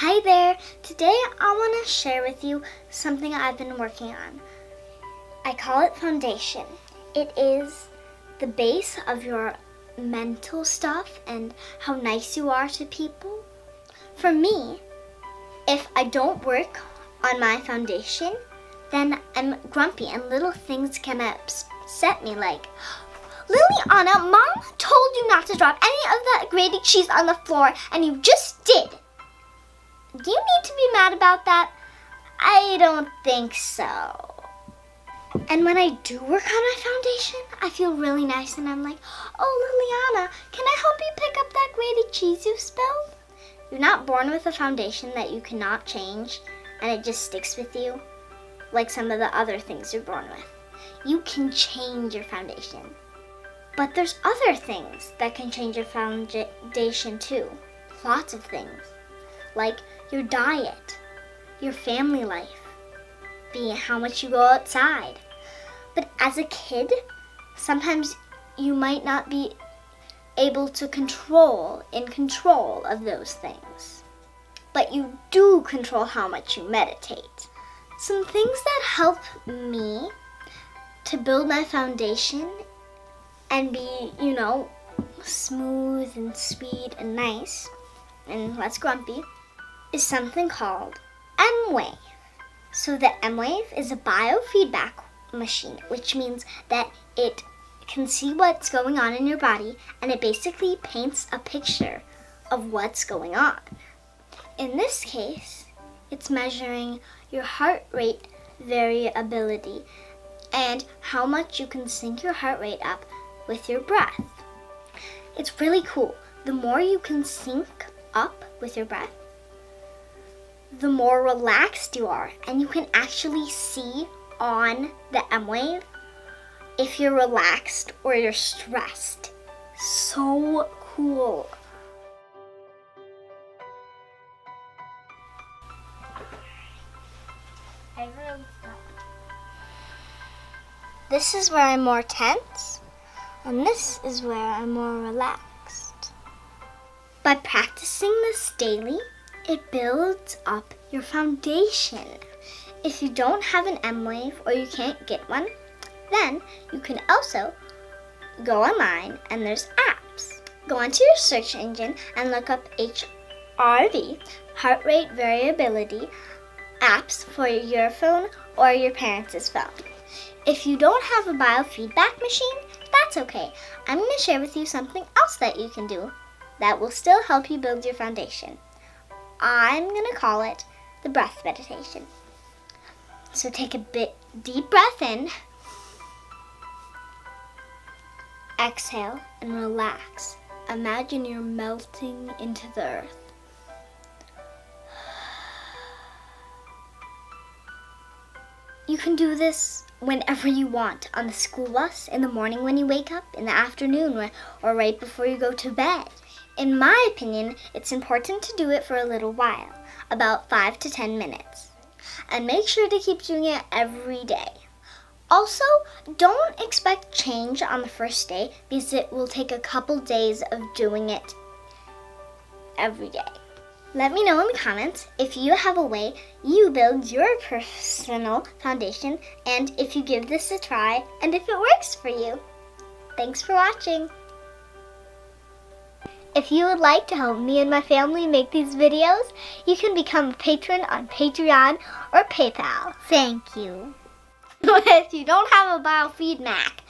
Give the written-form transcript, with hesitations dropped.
Hi there! Today I want to share with you something I've been working on. I call it foundation. It is the base of your mental stuff and how nice you are to people. For me, if I don't work on my foundation, then I'm grumpy and little things can upset me like, Liliana, Mom told you not to drop any of that grated cheese on the floor and you just did. Do you need to be mad about that? I don't think so. And when I do work on my foundation, I feel really nice and I'm like, oh, Liliana, can I help you pick up that grated cheese you spilled? You're not born with a foundation that you cannot change and it just sticks with you like some of the other things you're born with. You can change your foundation. But there's other things that can change your foundation too. Lots of things. Like your diet, your family life, how much you go outside. But as a kid, sometimes you might not be able to in control of those things. But you do control how much you meditate. Some things that help me to build my foundation and be, smooth and sweet and nice and less grumpy is something called M-Wave. So the M-Wave is a biofeedback machine, which means that it can see what's going on in your body and it basically paints a picture of what's going on. In this case, it's measuring your heart rate variability and how much you can sync your heart rate up with your breath. It's really cool. The more you can sync up with your breath, the more relaxed you are, and you can actually see on the M-Wave if you're relaxed or you're stressed. So cool. This is where I'm more tense, and this is where I'm more relaxed. By practicing this daily, it builds up your foundation. If you don't have an M-Wave or you can't get one, then you can also go online and there's apps. Go onto your search engine and look up HRV, heart rate variability, apps for your phone or your parents' phone. If you don't have a biofeedback machine, that's okay. I'm going to share with you something else that you can do that will still help you build your foundation. I'm going to call it the breath meditation. So take a deep breath in, exhale, and relax. Imagine you're melting into the earth. You can do this whenever you want, on the school bus, in the morning when you wake up, in the afternoon, or right before you go to bed. In my opinion, it's important to do it for a little while, about 5 to 10 minutes. And make sure to keep doing it every day. Also, don't expect change on the first day because it will take a couple days of doing it every day. Let me know in the comments if you have a way you build your personal foundation and if you give this a try and if it works for you. Thanks for watching. If you would like to help me and my family make these videos, you can become a patron on Patreon or PayPal. Thank you. If you don't have a biofeedback,